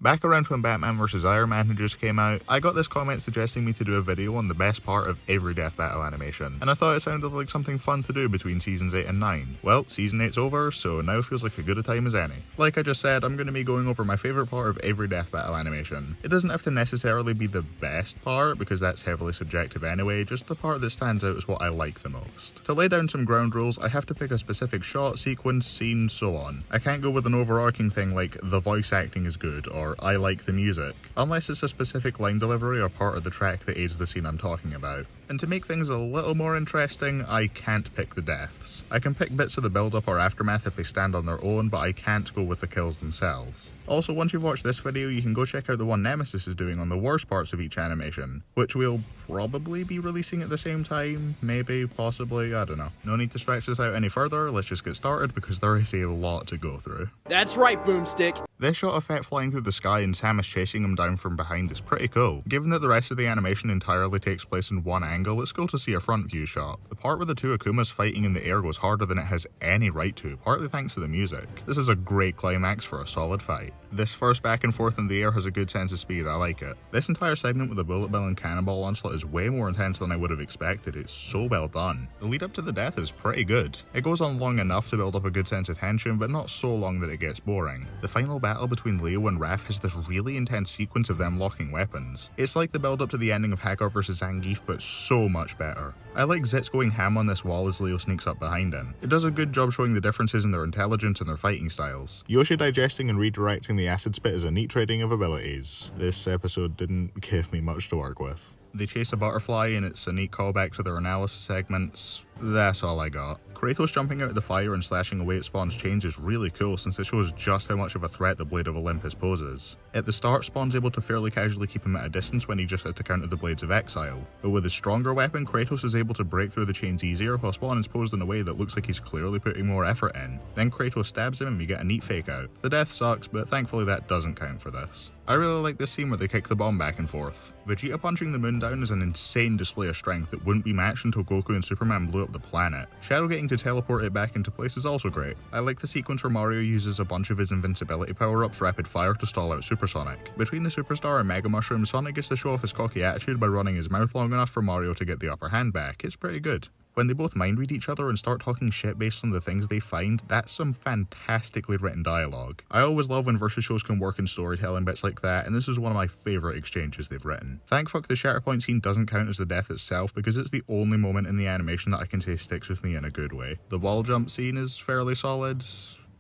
Back around when Batman vs Iron Man had just came out, I got this comment suggesting me to do a video on the best part of every death battle animation, and I thought it sounded like something fun to do between seasons 8 and 9. Well, season 8's over, so now feels like as good a time as any. Like I just said, I'm going to be going over my favourite part of every death battle animation. It doesn't have to necessarily be the best part, because that's heavily subjective anyway, just the part that stands out is what I like the most. To lay down some ground rules, I have to pick a specific shot, sequence, scene, so on. I can't go with an overarching thing like the voice acting is good, or I like the music, unless it's a specific line delivery or part of the track that aids the scene I'm talking about. And to make things a little more interesting, I can't pick the deaths. I can pick bits of the build-up or aftermath if they stand on their own, but I can't go with the kills themselves. Also, once you've watched this video, you can go check out the one Nemesis is doing on the worst parts of each animation, which we'll probably be releasing at the same time, maybe, possibly, I don't know. No need to stretch this out any further, let's just get started because there is a lot to go through. That's right, Boomstick! This shot of Fett flying through the sky and Samus chasing him down from behind is pretty cool. Given that the rest of the animation entirely takes place in one angle, it's cool to see a front view shot. The part where the two Akumas fighting in the air goes harder than it has any right to, partly thanks to the music. This is a great climax for a solid fight. This first back and forth in the air has a good sense of speed, I like it. This entire segment with the bullet bill and cannonball onslaught is way more intense than I would have expected, it's so well done. The lead up to the death is pretty good. It goes on long enough to build up a good sense of tension, but not so long that it gets boring. The final battle between Leo and Raph has this really intense sequence of them locking weapons. It's like the build up to the ending of Hagar vs Zangief, but so much better. I like Zitz going ham on this wall as Leo sneaks up behind him. It does a good job showing the differences in their intelligence and their fighting styles. Yoshi digesting and redirecting the acid spit is a neat trading of abilities. This episode didn't give me much to work with. They chase a butterfly and it's a neat callback to their analysis segments. That's all I got. Kratos jumping out of the fire and slashing away at Spawn's chains is really cool since it shows just how much of a threat the Blade of Olympus poses. At the start, Spawn's able to fairly casually keep him at a distance when he just has to counter the Blades of Exile, but with his stronger weapon, Kratos is able to break through the chains easier while Spawn is posed in a way that looks like he's clearly putting more effort in. Then Kratos stabs him and we get a neat fake out. The death sucks, but thankfully that doesn't count for this. I really like this scene where they kick the bomb back and forth. Vegeta punching the moon down is an insane display of strength that wouldn't be matched until Goku and Superman blew up the planet. Shadow getting to teleport it back into place is also great. I like the sequence where Mario uses a bunch of his invincibility power-ups rapid fire to stall out Supersonic. Between the Superstar and Mega Mushroom, Sonic gets to show off his cocky attitude by running his mouth long enough for Mario to get the upper hand back. It's pretty good. When they both mind read each other and start talking shit based on the things they find, that's some fantastically written dialogue. I always love when versus shows can work in storytelling bits like that, and this is one of my favourite exchanges they've written. Thank fuck the Shatterpoint scene doesn't count as the death itself because it's the only moment in the animation that I can say sticks with me in a good way. The wall jump scene is fairly solid.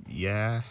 Yeah.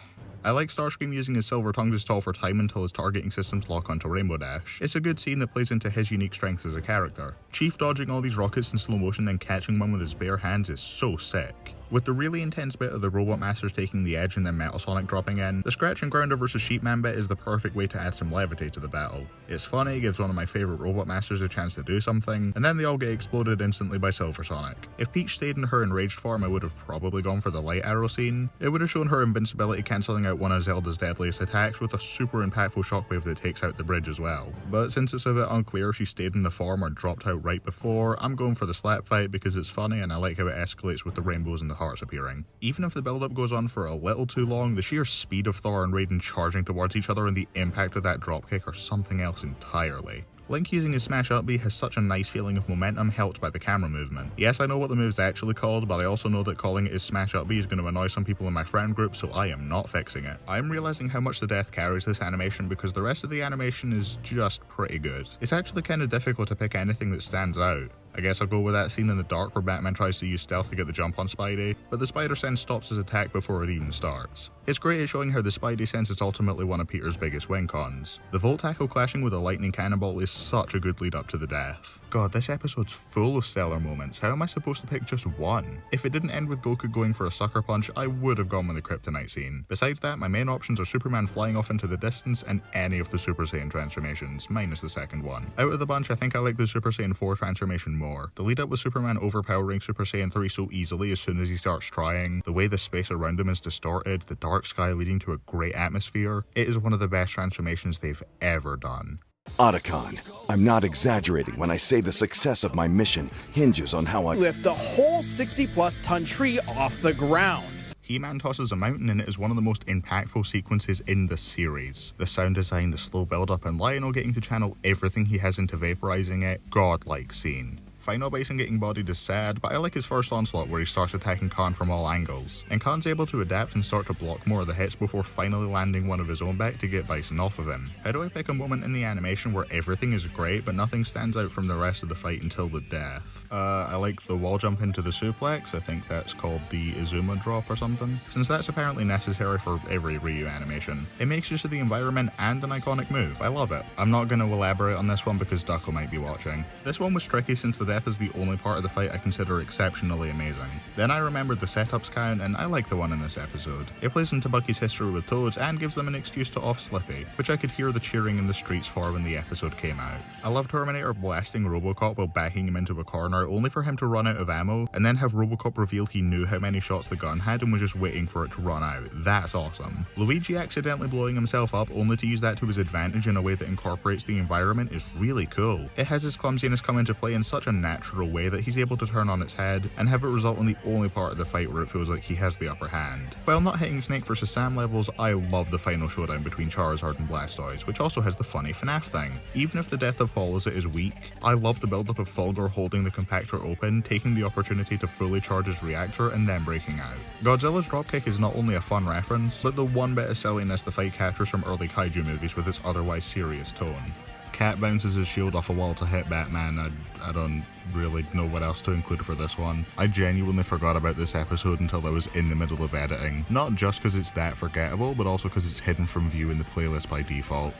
I like Starscream using his silver tongue to stall for time until his targeting systems lock onto Rainbow Dash. It's a good scene that plays into his unique strengths as a character. Chief dodging all these rockets in slow motion then catching one with his bare hands is so sick. With the really intense bit of the Robot Masters taking the edge and then Metal Sonic dropping in, the Scratch and Grounder vs Sheepman bit is the perfect way to add some levity to the battle. It's funny, gives one of my favourite Robot Masters a chance to do something, and then they all get exploded instantly by Silver Sonic. If Peach stayed in her enraged form, I would have probably gone for the Light Arrow scene. It would have shown her invincibility cancelling out one of Zelda's deadliest attacks with a super impactful shockwave that takes out the bridge as well. But since it's a bit unclear if she stayed in the form or dropped out right before, I'm going for the slap fight because it's funny and I like how it escalates with the rainbows and the hearts appearing. Even if the build-up goes on for a little too long, the sheer speed of Thor and Raiden charging towards each other and the impact of that dropkick are something else entirely. Link using his smash up B has such a nice feeling of momentum helped by the camera movement. Yes, I know what the move's actually called, but I also know that calling it his smash up B is going to annoy some people in my friend group, so I am not fixing it. I'm realizing how much the death carries this animation because the rest of the animation is just pretty good. It's actually kind of difficult to pick anything that stands out. I guess I'll go with that scene in the dark where Batman tries to use stealth to get the jump on Spidey, but the Spider Sense stops his attack before it even starts. It's great at showing how the Spidey Sense is ultimately one of Peter's biggest win cons. The Volt Tackle clashing with a lightning cannonball is such a good lead up to the death. God, this episode's full of stellar moments. How am I supposed to pick just one? If it didn't end with Goku going for a sucker punch, I would have gone with the Kryptonite scene. Besides that, my main options are Superman flying off into the distance and any of the Super Saiyan transformations, minus the second one. Out of the bunch, I think I like the Super Saiyan 4 transformation more. The lead up with Superman overpowering Super Saiyan 3 so easily as soon as he starts trying, the way the space around him is distorted, the dark sky leading to a great atmosphere, it is one of the best transformations they've ever done. Otacon, I'm not exaggerating when I say the success of my mission hinges on how I Lift the whole 60-plus ton tree off the ground. He-Man tosses a mountain and it is one of the most impactful sequences in the series. The sound design, the slow build-up, and Lionel getting to channel everything he has into vaporizing it, godlike scene. Final Bison getting bodied is sad, but I like his first onslaught where he starts attacking Khan from all angles, and Khan's able to adapt and start to block more of the hits before finally landing one of his own back to get Bison off of him. How do I pick a moment in the animation where everything is great but nothing stands out from the rest of the fight until the death? I like the wall jump into the suplex, I think that's called the Izuma drop or something, since that's apparently necessary for every Ryu animation. It makes use of the environment and an iconic move, I love it. I'm not going to elaborate on this one because Ducko might be watching. This one was tricky since the death is the only part of the fight I consider exceptionally amazing. Then I remembered the setups count, and I like the one in this episode. It plays into Bucky's history with Toads and gives them an excuse to off Slippy, which I could hear the cheering in the streets for when the episode came out. I love Terminator blasting Robocop while backing him into a corner only for him to run out of ammo, and then have Robocop reveal he knew how many shots the gun had and was just waiting for it to run out. That's awesome. Luigi accidentally blowing himself up only to use that to his advantage in a way that incorporates the environment is really cool. It has his clumsiness come into play in such a natural way that he's able to turn on its head and have it result in the only part of the fight where it feels like he has the upper hand. While not hitting Snake vs Sam levels, I love the final showdown between Charizard and Blastoise, which also has the funny FNAF thing. Even if the death that follows it is weak, I love the build-up of Fulgur holding the compactor open, taking the opportunity to fully charge his reactor and then breaking out. Godzilla's dropkick is not only a fun reference, but the one bit of silliness the fight captures from early kaiju movies with its otherwise serious tone. Cat bounces his shield off a wall to hit Batman. I don't really know what else to include for this one. I genuinely forgot about this episode until I was in the middle of editing. Not just because it's that forgettable, but also because it's hidden from view in the playlist by default.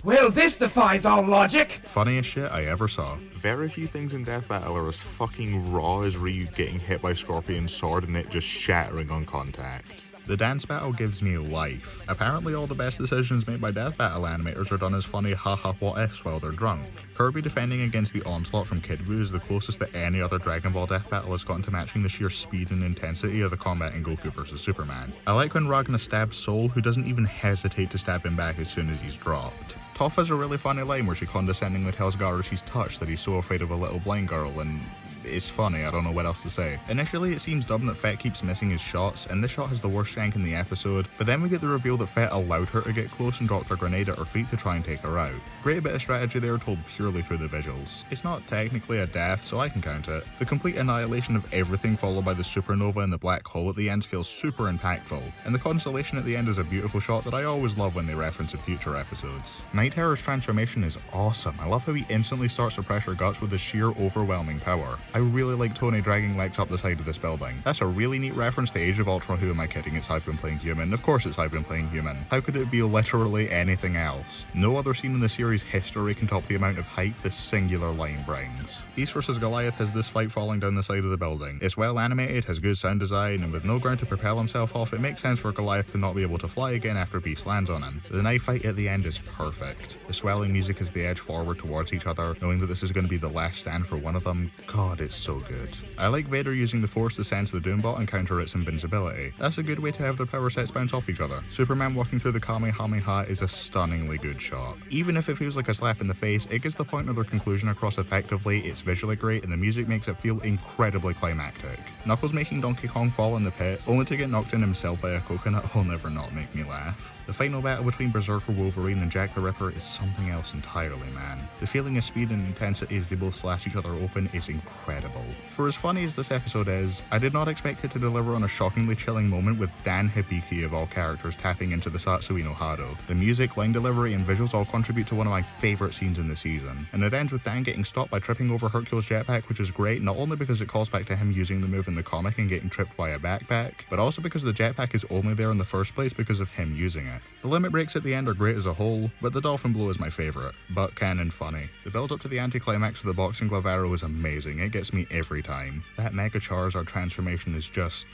Well, this defies all logic! Funniest shit I ever saw. Very few things in Death Battle are as fucking raw as Ryu getting hit by Scorpion's sword and it just shattering on contact. The dance battle gives me life. Apparently all the best decisions made by Death Battle animators are done as funny haha what ifs while they're drunk. Kirby defending against the onslaught from Kid Buu is the closest that any other Dragon Ball Death Battle has gotten to matching the sheer speed and intensity of the combat in Goku vs Superman. I like when Ragna stabs Soul, who doesn't even hesitate to stab him back as soon as he's dropped. Toph has a really funny line where she condescendingly tells Gaara she's touched that he's so afraid of a little blind girl, and it's funny, I don't know what else to say. Initially it seems dumb that Fett keeps missing his shots, and this shot has the worst shank in the episode, but then we get the reveal that Fett allowed her to get close and dropped a grenade at her feet to try and take her out. Great bit of strategy there told purely through the visuals. It's not technically a death, so I can count it. The complete annihilation of everything followed by the supernova and the black hole at the end feels super impactful, and the constellation at the end is a beautiful shot that I always love when they reference in future episodes. Night Terror's transformation is awesome. I love how he instantly starts to pressure Guts with his sheer overwhelming power. I really like Tony dragging Lex up the side of this building. That's a really neat reference to Age of Ultron. Who am I kidding? It's I've been playing human. Of course it's I've been playing human. How could it be literally anything else? No other scene in the series history can top the amount of hype this singular line brings. Beast vs Goliath has this fight falling down the side of the building. It's well animated, has good sound design, and with no ground to propel himself off, it makes sense for Goliath to not be able to fly again after Beast lands on him. The knife fight at the end is perfect. The swelling music as they edge forward towards each other, knowing that this is going to be the last stand for one of them. God, it's so good. I like Vader using the Force to sense the Doombot and counter its invincibility. That's a good way to have their power sets bounce off each other. Superman walking through the Kamehameha is a stunningly good shot. Even if it feels like a slap in the face, it gets the point of their conclusion across effectively, it's visually great, and the music makes it feel incredibly climactic. Knuckles making Donkey Kong fall in the pit, only to get knocked in himself by a coconut, will never not make me laugh. The final battle between Berserker Wolverine and Jack the Ripper is something else entirely, man. The feeling of speed and intensity as they both slash each other open is incredible. For as funny as this episode is, I did not expect it to deliver on a shockingly chilling moment with Dan Hibiki of all characters tapping into the Satsui no Hado. The music, line delivery, and visuals all contribute to one of my favourite scenes in the season. And it ends with Dan getting stopped by tripping over Hercule's jetpack, which is great not only because it calls back to him using the move in the comic and getting tripped by a backpack, but also because the jetpack is only there in the first place because of him using it. The limit breaks at the end are great as a whole, but the dolphin blow is my favourite. Butt cannon funny. The build up to the anticlimax of the boxing glove arrow is amazing, it gets me every time. That Mega Charizard transformation is just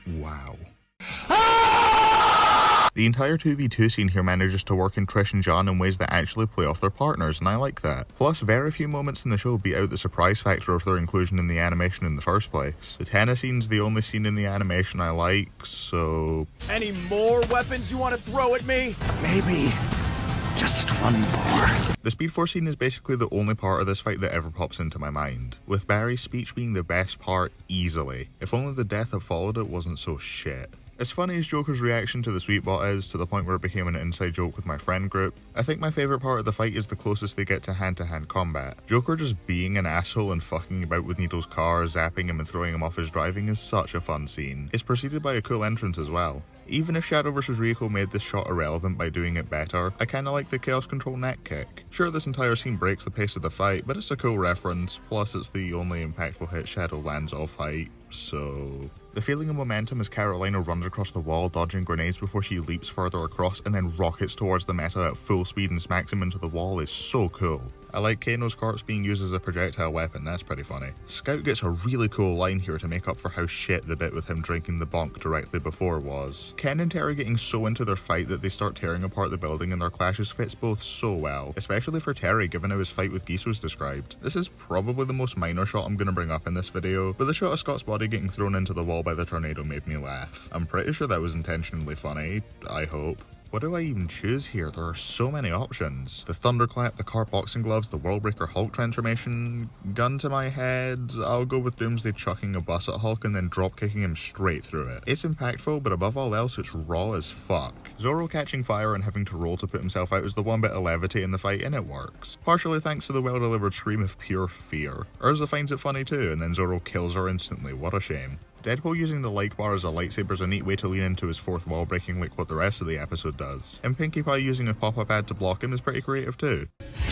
wow. The entire 2v2 scene here manages to work in Trish and John in ways that actually play off their partners, and I like that. Plus, very few moments in the show beat out the surprise factor of their inclusion in the animation in the first place. The tennis scene's the only scene in the animation I like, so... Any more weapons you want to throw at me? Maybe Just one more. The Speed Force scene is basically the only part of this fight that ever pops into my mind, with Barry's speech being the best part easily. If only the death that followed it wasn't so shit. As funny as Joker's reaction to the sweet bot is, to the point where it became an inside joke with my friend group, I think my favourite part of the fight is the closest they get to hand combat. Joker just being an asshole and fucking about with Needle's car, zapping him and throwing him off his driving is such a fun scene. It's preceded by a cool entrance as well. Even if Shadow vs. Ryuko made this shot irrelevant by doing it better, I kinda like the Chaos Control neck kick. Sure, this entire scene breaks the pace of the fight, but it's a cool reference, plus it's the only impactful hit Shadow lands all fight, so... The feeling of momentum as Carolina runs across the wall dodging grenades before she leaps further across and then rockets towards the meta at full speed and smacks him into the wall is so cool. I like Kano's corpse being used as a projectile weapon, that's pretty funny. Scout gets a really cool line here to make up for how shit the bit with him drinking the bonk directly before was. Ken and Terry getting so into their fight that they start tearing apart the building and their clashes fits both so well, especially for Terry given how his fight with Geese was described. This is probably the most minor shot I'm gonna bring up in this video, but the shot of Scott's body getting thrown into the wall by the tornado made me laugh. I'm pretty sure that was intentionally funny, I hope. What do I even choose here? There are so many options. The thunderclap, the car boxing gloves, the Worldbreaker Hulk transformation. Gun to my head, I'll go with Doomsday chucking a bus at Hulk and then drop kicking him straight through it. It's impactful, but above all else it's raw as fuck. Zorro catching fire and having to roll to put himself out is the one bit of levity in the fight and it works. Partially thanks to the well delivered scream of pure fear. Urza finds it funny too and then Zorro kills her instantly, what a shame. Deadpool using the like bar as a lightsaber is a neat way to lean into his fourth wall breaking like what the rest of the episode does. And Pinkie Pie using a pop-up ad to block him is pretty creative too.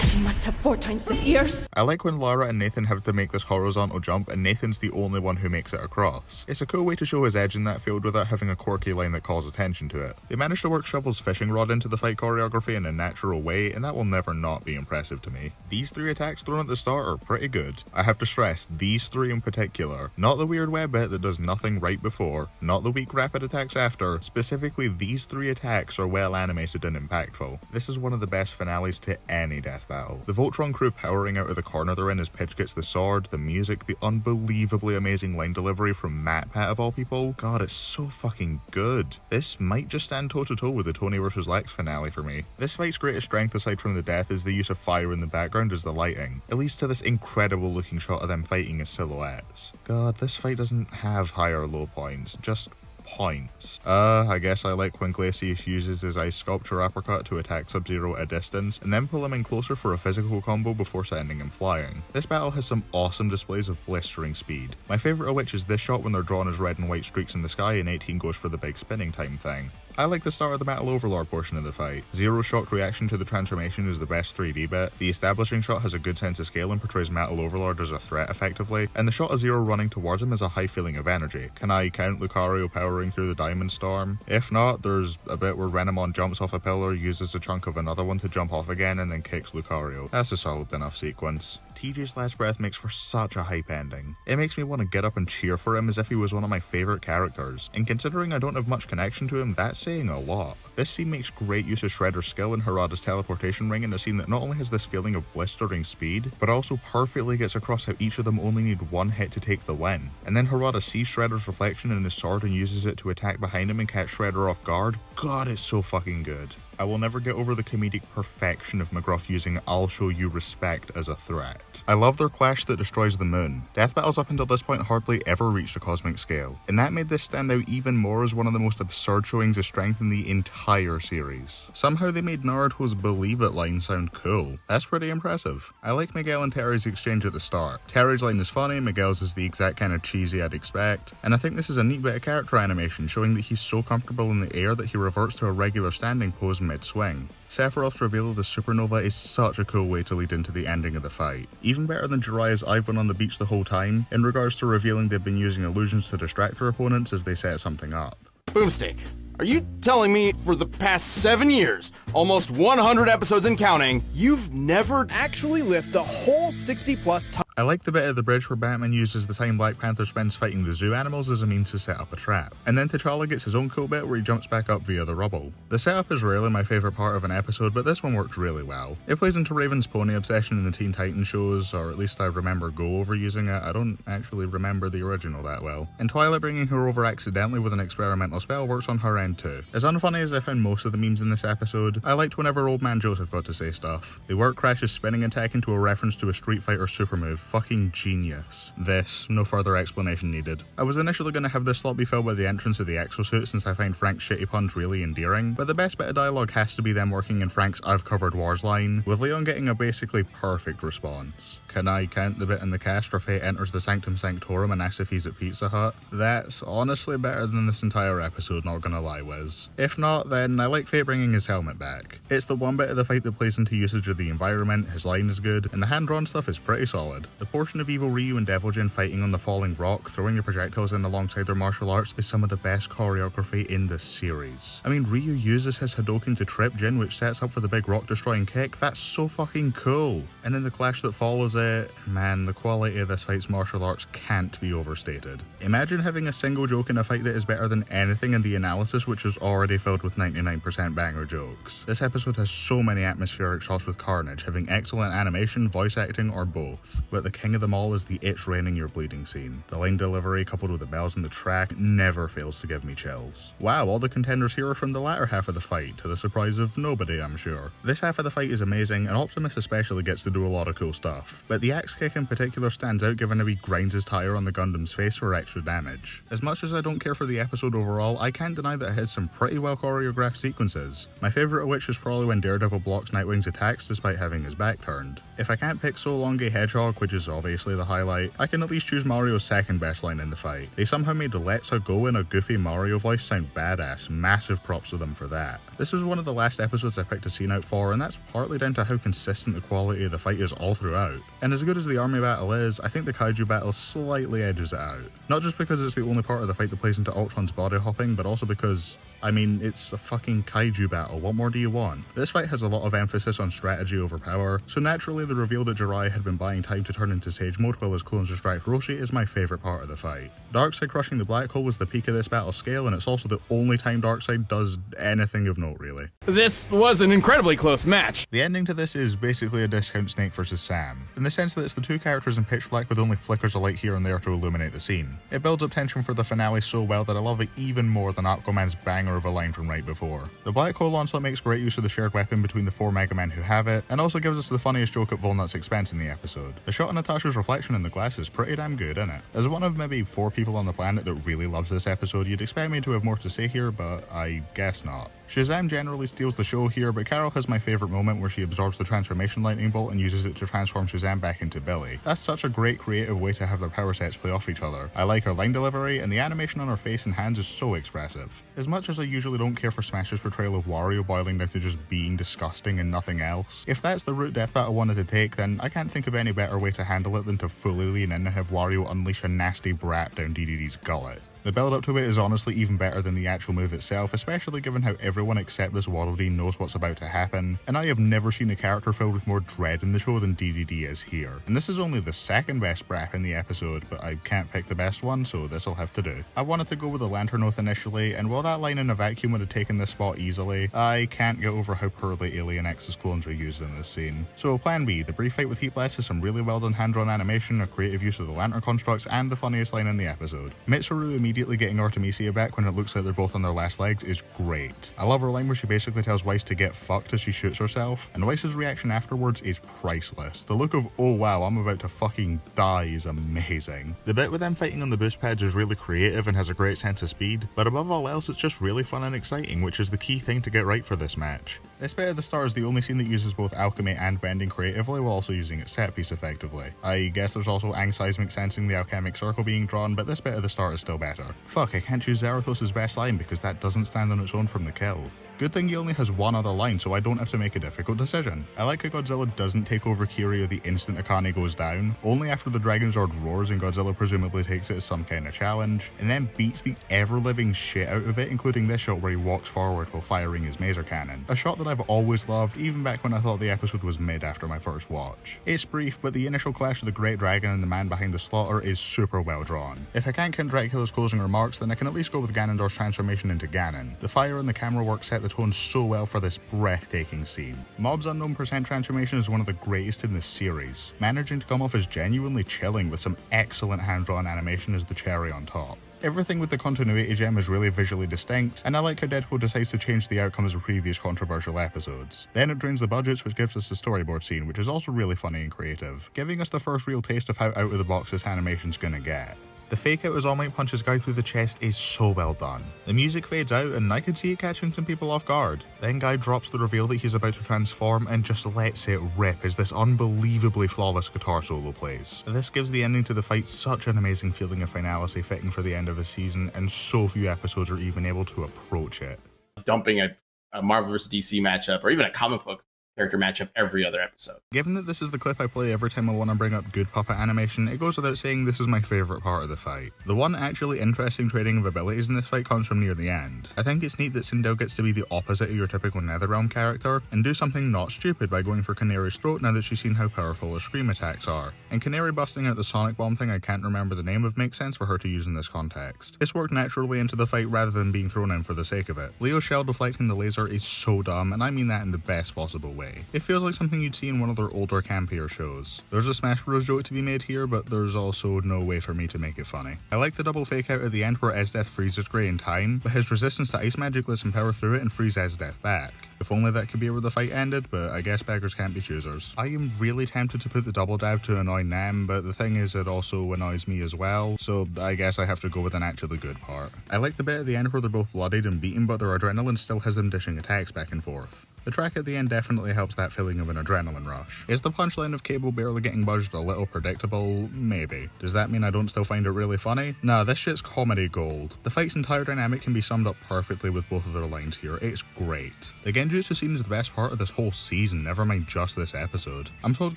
She must have 4 times the ears. I like when Lara and Nathan have to make this horizontal jump and Nathan's the only one who makes it across. It's a cool way to show his edge in that field without having a quirky line that calls attention to it. They managed to work Shovel's fishing rod into the fight choreography in a natural way and that will never not be impressive to me. These 3 attacks thrown at the start are pretty good. I have to stress, these 3 in particular. Not the weird web bit that does nothing right before, not the weak rapid attacks after, specifically these 3 attacks are well animated and impactful. This is one of the best finales to any death battle. The Voltron crew powering out of the corner they're in as Pitch gets the sword, the music, the unbelievably amazing line delivery from MatPat of all people. God, it's so fucking good. This might just stand toe to toe with the Tony vs. Lex finale for me. This fight's greatest strength aside from the death is the use of fire in the background as the lighting. It leads to this incredible looking shot of them fighting as silhouettes. God, this fight doesn't have high or low points, just points. I guess I like when Glacius uses his ice sculpture uppercut to attack Sub-Zero at a distance, and then pull him in closer for a physical combo before sending him flying. This battle has some awesome displays of blistering speed. My favourite of which is this shot when they're drawn as red and white streaks in the sky and 18 goes for the big spinning time thing. I like the start of the Metal Overlord portion of the fight. Zero's shocked reaction to the transformation is the best 3D bit, the establishing shot has a good sense of scale and portrays Metal Overlord as a threat effectively, and the shot of Zero running towards him has a high feeling of energy. Can I count Lucario powering through the Diamond Storm? If not, there's a bit where Renamon jumps off a pillar, uses a chunk of another one to jump off again, and then kicks Lucario. That's a solid enough sequence. TJ's last breath makes for such a hype ending. It makes me want to get up and cheer for him as if he was one of my favourite characters, and considering I don't have much connection to him, that's saying a lot. This scene makes great use of Shredder's skill and Harada's teleportation ring in a scene that not only has this feeling of blistering speed, but also perfectly gets across how each of them only need one hit to take the win. And then Harada sees Shredder's reflection in his sword and uses it to attack behind him and catch Shredder off guard. God, it's so fucking good. I will never get over the comedic perfection of McGruff using "I'll show you respect" as a threat. I love their clash that destroys the moon. Death battles up until this point hardly ever reached a cosmic scale, and that made this stand out even more as one of the most absurd showings of strength in the entire series. Somehow they made Naruto's "Believe It" line sound cool. That's pretty impressive. I like Miguel and Terry's exchange at the start. Terry's line is funny, Miguel's is the exact kind of cheesy I'd expect, and I think this is a neat bit of character animation showing that he's so comfortable in the air that he reverts to a regular standing pose mid-swing. Sephiroth's reveal of the supernova is such a cool way to lead into the ending of the fight. Even better than Jiraiya's "I've been on the beach the whole time" in regards to revealing they've been using illusions to distract their opponents as they set something up. Boomstick, are you telling me for the past 7 years, almost 100 episodes and counting, you've never actually lived the whole 60 plus time? I like the bit at the bridge where Batman uses the time Black Panther spends fighting the zoo animals as a means to set up a trap. And then T'Challa gets his own cool bit where he jumps back up via the rubble. The setup is rarely my favourite part of an episode, but this one worked really well. It plays into Raven's pony obsession in the Teen Titans shows, or at least I remember Go overusing it. I don't actually remember the original that well. And Twilight bringing her over accidentally with an experimental spell works on her end too. As unfunny as I found most of the memes in this episode, I liked whenever Old Man Joseph got to say stuff. They work Crash's spinning attack into a reference to a Street Fighter super move. Fucking genius. This, no further explanation needed. I was initially going to have this slot be filled by the entrance of the exosuit since I find Frank's shitty puns really endearing, but the best bit of dialogue has to be them working in Frank's I've covered wars line, with Leon getting a basically perfect response. Can I count the bit in the cast where Faye enters the Sanctum Sanctorum and asks if he's at Pizza Hut? That's honestly better than this entire episode, not gonna lie, Wiz. If not, then I like Faye bringing his helmet back. It's the one bit of the fight that plays into usage of the environment, his line is good, and the hand-drawn stuff is pretty solid. The portion of Evil Ryu and Devil Jin fighting on the falling rock, throwing your projectiles in alongside their martial arts is some of the best choreography in the series. I mean, Ryu uses his Hadouken to trip Jin, which sets up for the big rock-destroying kick. That's so fucking cool. And in the clash that follows it, man, the quality of this fight's martial arts can't be overstated. Imagine having a single joke in a fight that is better than anything in the analysis, which is already filled with 99% banger jokes. This episode has so many atmospheric shots with Carnage, having excellent animation, voice acting, or both. But the king of them all is the It's Raining You're Bleeding scene. The line delivery, coupled with the bells in the track, never fails to give me chills. Wow, all the contenders here are from the latter half of the fight, to the surprise of nobody, I'm sure. This half of the fight is amazing, and Optimus especially gets to do a lot of cool stuff. But the axe kick in particular stands out given how he grinds his tire on the Gundam's face for extra damage. As much as I don't care for the episode overall, I can't deny that it has some pretty well choreographed sequences. My favourite of which is probably when Daredevil blocks Nightwing's attacks despite having his back turned. If I can't pick So Long Gay Hedgehog, which is obviously the highlight, I can at least choose Mario's second best line in the fight. They somehow made Let's A Go in a goofy Mario voice sound badass. Massive props to them for that. This was one of the last episodes I picked a scene out for, and that's partly down to how consistent the quality of the fight is all throughout. And as good as the army battle is, I think the kaiju battle slightly edges it out. Not just because it's the only part of the fight that plays into Ultron's body hopping, but also because, I mean, it's a fucking kaiju battle, what more do you want? This fight has a lot of emphasis on strategy over power, so naturally the reveal that Jiraiya had been buying time to turn into Sage Mode while his clones distract Roshi is my favourite part of the fight. Darkseid crushing the black hole was the peak of this battle scale, and it's also the only time Darkseid does anything of note, really. This was an incredibly close match. The ending to this is basically a discount Snake versus Sam, in the sense that it's the two characters in pitch black with only flickers of light here and there to illuminate the scene. It builds up tension for the finale so well that I love it even more than Aquaman's banger of a line from right before. The black hole onslaught makes great use of the shared weapon between the 4 Mega Men who have it, and also gives us the funniest joke at Volnut's expense in the episode. The shot of Natasha's reflection in the glass is pretty damn good, isn't it? As one of maybe 4 people on the planet that really loves this episode, you'd expect me to have more to say here, but I guess not. Shazam generally steals the show here, but Carol has my favourite moment where she absorbs the transformation lightning bolt and uses it to transform Shazam back into Billy. That's such a great creative way to have their power sets play off each other. I like her line delivery, and the animation on her face and hands is so expressive. As much as I usually don't care for Smash's portrayal of Wario boiling down to just being disgusting and nothing else, if that's the route Death Battle wanted to take, then I can't think of any better way to handle it than to fully lean in and have Wario unleash a nasty brat down DDD's gullet. The build up to it is honestly even better than the actual move itself, especially given how everyone except this Waddle Dee knows what's about to happen, and I have never seen a character filled with more dread in the show than DDD is here. And this is only the second best brap in the episode, but I can't pick the best one, so this'll have to do. I wanted to go with the Lantern Oath initially, and while that line in a vacuum would have taken this spot easily, I can't get over how poorly Alien X's clones are used in this scene. So plan B, the brief fight with Heat Blast has some really well done hand-drawn animation, a creative use of the lantern constructs, and the funniest line in the episode. Mitsuru immediately getting Artemisia back when it looks like they're both on their last legs is great. I love her line where she basically tells Weiss to get fucked as she shoots herself, and Weiss's reaction afterwards is priceless. The look of, oh wow, I'm about to fucking die is amazing. The bit with them fighting on the boost pads is really creative and has a great sense of speed, but above all else it's just really fun and exciting, which is the key thing to get right for this match. This bit at the start is the only scene that uses both alchemy and bending creatively while also using its set piece effectively. I guess there's also Aang seismic sensing the alchemic circle being drawn, but this bit at the start is still better. Fuck, I can't choose Zarathos' best line because that doesn't stand on its own from the kill. Good thing he only has one other line, so I don't have to make a difficult decision. I like how Godzilla doesn't take over Kiryu the instant Akane goes down, only after the Dragon Zord roars and Godzilla presumably takes it as some kind of challenge, and then beats the ever-living shit out of it, including this shot where he walks forward while firing his maser cannon. A shot that I've always loved, even back when I thought the episode was mid after my first watch. It's brief, but the initial clash of the Great Dragon and the man behind the slaughter is super well drawn. If I can't count Dracula's closing remarks, then I can at least go with Ganondorf's transformation into Ganon. The fire and the camera work set the tone so well for this breathtaking scene. Mob's unknown percent transformation is one of the greatest in the series, managing to come off as genuinely chilling with some excellent hand-drawn animation as the cherry on top. Everything with the continuity gem is really visually distinct, and I like how Deadpool decides to change the outcomes of previous controversial episodes. Then it drains the budgets, which gives us the storyboard scene, which is also really funny and creative, giving us the first real taste of how out of the box this animation's gonna get. The fake out as All Might punches Guy through the chest is so well done. The music fades out and I could see it catching some people off guard. Then Guy drops the reveal that he's about to transform and just lets it rip as this unbelievably flawless guitar solo plays. This gives the ending to the fight such an amazing feeling of finality fitting for the end of a season, and so few episodes are even able to approach it. Dumping a Marvel vs. DC matchup, or even a comic book character matchup every other episode. Given that this is the clip I play every time I want to bring up good puppet animation, it goes without saying this is my favourite part of the fight. The one actually interesting trading of abilities in this fight comes from near the end. I think it's neat that Sindel gets to be the opposite of your typical Netherrealm character, and do something not stupid by going for Canary's throat now that she's seen how powerful her scream attacks are. And Canary busting out the Sonic Bomb thing I can't remember the name of makes sense for her to use in this context. It's worked naturally into the fight rather than being thrown in for the sake of it. Leo's shell deflecting the laser is so dumb, and I mean that in the best possible way. It feels like something you'd see in one of their older campier shows. There's a Smash Bros joke to be made here, but there's also no way for me to make it funny. I like the double fake out at the end where Esdeath freezes Grey in time, but his resistance to ice magic lets him power through it and freeze Esdeath back. If only that could be where the fight ended, but I guess beggars can't be choosers. I am really tempted to put the double dab to annoy Nam, but the thing is it also annoys me as well, so I guess I have to go with an actually good part. I like the bit at the end where they're both bloodied and beaten, but their adrenaline still has them dishing attacks back and forth. The track at the end definitely helps that feeling of an adrenaline rush. Is the punchline of Cable barely getting budged a little predictable? Maybe. Does that mean I don't still find it really funny? Nah, this shit's comedy gold. The fight's entire dynamic can be summed up perfectly with both of their lines here. It's great. The Genjutsu scene is the best part of this whole season, never mind just this episode. I'm told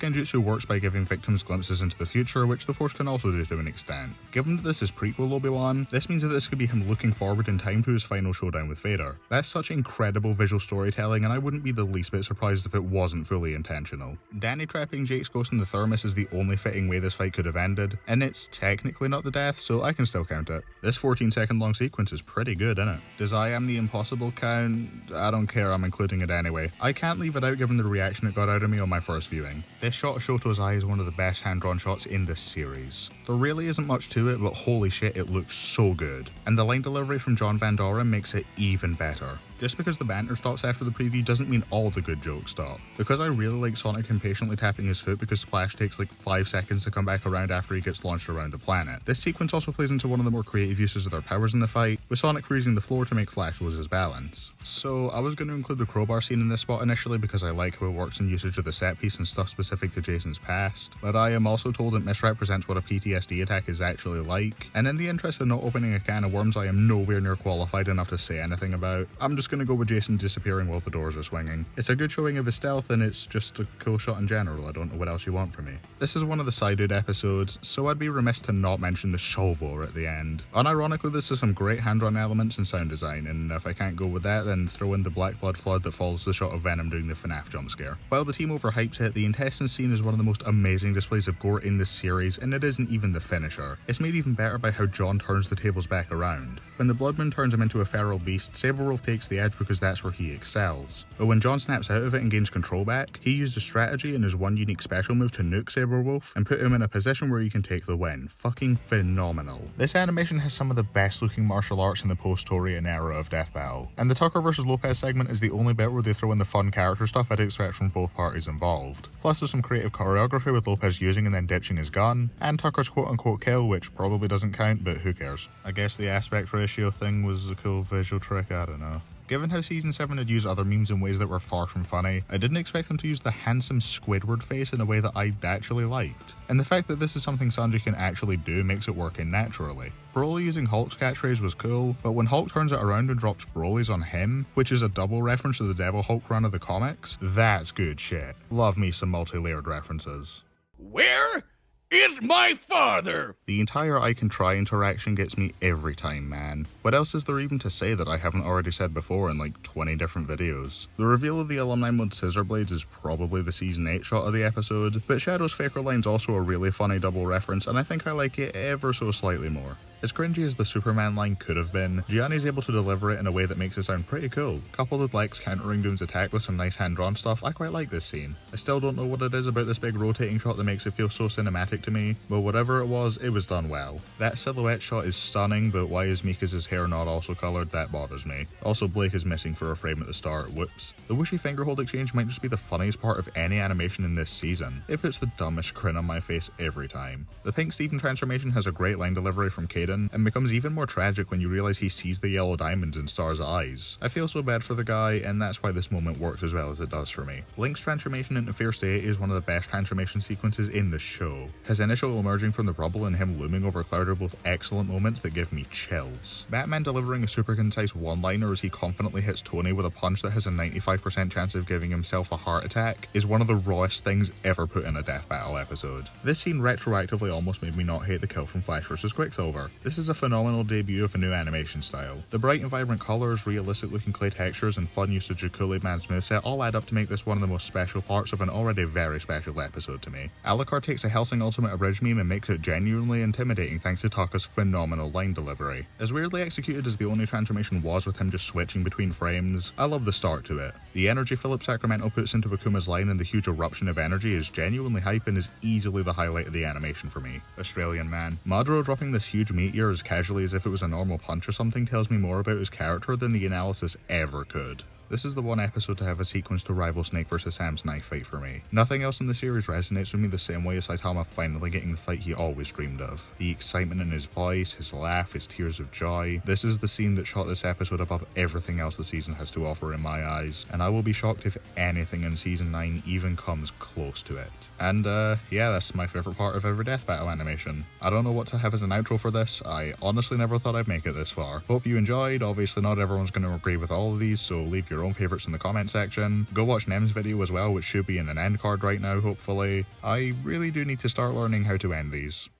Genjutsu works by giving victims glimpses into the future, which the Force can also do to an extent. Given that this is prequel Obi-Wan, this means that this could be him looking forward in time to his final showdown with Vader. That's such incredible visual storytelling, and I wouldn't be the least bit surprised if it wasn't fully intentional. Danny trapping Jake's ghost in the thermos is the only fitting way this fight could have ended, and it's technically not the death, so I can still count it. This 14-second long sequence is pretty good, isn't it? Does I Am the Impossible count? I don't care, I'm including it anyway. I can't leave it out given the reaction it got out of me on my first viewing. This shot of Shoto's eye is one of the best hand-drawn shots in this series. There really isn't much to it, but holy shit, it looks so good. And the line delivery from John Van Doren makes it even better. Just because the banter stops after the preview doesn't mean all the good jokes stop. Because I really like Sonic impatiently tapping his foot because Splash takes like 5 seconds to come back around after he gets launched around the planet. This sequence also plays into one of the more creative uses of their powers in the fight, with Sonic freezing the floor to make Flash lose his balance. So I was going to include the crowbar scene in this spot initially because I like how it works in usage of the set piece and stuff specific to Jason's past, but I am also told it misrepresents what a PTSD attack is actually like, and in the interest of not opening a can of worms I am nowhere near qualified enough to say anything about, I'm just gonna go with Jason disappearing while the doors are swinging. It's a good showing of his stealth and it's just a cool shot in general. I don't know what else you want from me. This is one of the side-dude episodes, so I'd be remiss to not mention the Sholvor at the end. Unironically, this has some great hand-drawn elements and sound design, and if I can't go with that, then throw in the black blood flood that follows the shot of Venom doing the FNAF jump scare. While the team overhyped it, the intestines scene is one of the most amazing displays of gore in this series, and it isn't even the finisher. It's made even better by how John turns the tables back around. When the Bloodmoon turns him into a feral beast, Saberwolf takes the edge because that's where he excels. But when John snaps out of it and gains control back, he uses strategy and his one unique special move to nuke Saberwolf and put him in a position where he can take the win. Fucking phenomenal. This animation has some of the best looking martial arts in the post-Torian era of Death Battle, and the Tucker vs Lopez segment is the only bit where they throw in the fun character stuff I'd expect from both parties involved. Plus there's some creative choreography with Lopez using and then ditching his gun, and Tucker's quote-unquote kill, which probably doesn't count, but who cares. I guess the aspect ratio thing was a cool visual trick, I don't know. Given how season 7 had used other memes in ways that were far from funny, I didn't expect them to use the handsome Squidward face in a way that I actually liked. And the fact that this is something Sanji can actually do makes it work in naturally. Broly using Hulk's catchphrase was cool, but when Hulk turns it around and drops Broly's on him, which is a double reference to the Devil Hulk run of the comics, that's good shit. Love me some multi-layered references. Where is my father? The entire I Can Try interaction gets me every time, man. What else is there even to say that I haven't already said before in like 20 different videos? The reveal of the alumni mode Scissor Blades is probably the season 8 shot of the episode, but Shadow's Faker line's also a really funny double reference, and I think I like it ever so slightly more. As cringy as the Superman line could have been, Gianni's able to deliver it in a way that makes it sound pretty cool. Coupled with Lex countering Doom's attack with some nice hand-drawn stuff, I quite like this scene. I still don't know what it is about this big rotating shot that makes it feel so cinematic to me, but whatever it was done well. That silhouette shot is stunning, but why is Mika's hair not also coloured? That bothers me. Also, Blake is missing for a frame at the start, whoops. The whooshy fingerhold exchange might just be the funniest part of any animation in this season. It puts the dumbest grin on my face every time. The Pink Steven transformation has a great line delivery from Caden, and becomes even more tragic when you realise he sees the yellow diamonds in Star's eyes. I feel so bad for the guy, and that's why this moment works as well as it does for me. Link's transformation into Fierce Day is one of the best transformation sequences in the show. His initial emerging from the rubble and him looming over Cloud are both excellent moments that give me chills. Batman delivering a super concise one-liner as he confidently hits Tony with a punch that has a 95% chance of giving himself a heart attack is one of the rawest things ever put in a Death Battle episode. This scene retroactively almost made me not hate the kill from Flash vs Quicksilver. This is a phenomenal debut of a new animation style. The bright and vibrant colours, realistic looking clay textures, and fun usage of Kool-Aid-Man's moveset all add up to make this one of the most special parts of an already very special episode to me. Alucard takes a Helsing Ultimate Abridged meme and makes it genuinely intimidating thanks to Taka's phenomenal line delivery. As weirdly executed as the only transformation was with him just switching between frames, I love the start to it. The energy Philip Sacramento puts into Akuma's line and the huge eruption of energy is genuinely hype and is easily the highlight of the animation for me. Australian man. Madara dropping this huge meteor as casually as if it was a normal punch or something tells me more about his character than the analysis ever could. This is the one episode to have a sequence to rival Snake vs Sam's knife fight for me. Nothing else in the series resonates with me the same way as Saitama finally getting the fight he always dreamed of. The excitement in his voice, his laugh, his tears of joy. This is the scene that shot this episode above everything else the season has to offer in my eyes, and I will be shocked if anything in season 9 even comes close to it. And yeah, that's my favourite part of every Death Battle animation. I don't know what to have as an outro for this. I honestly never thought I'd make it this far. Hope you enjoyed. Obviously not everyone's going to agree with all of these, so leave your own favourites in the comment section. Go watch Nem's video as well, which should be in an end card right now, hopefully. I really do need to start learning how to end these.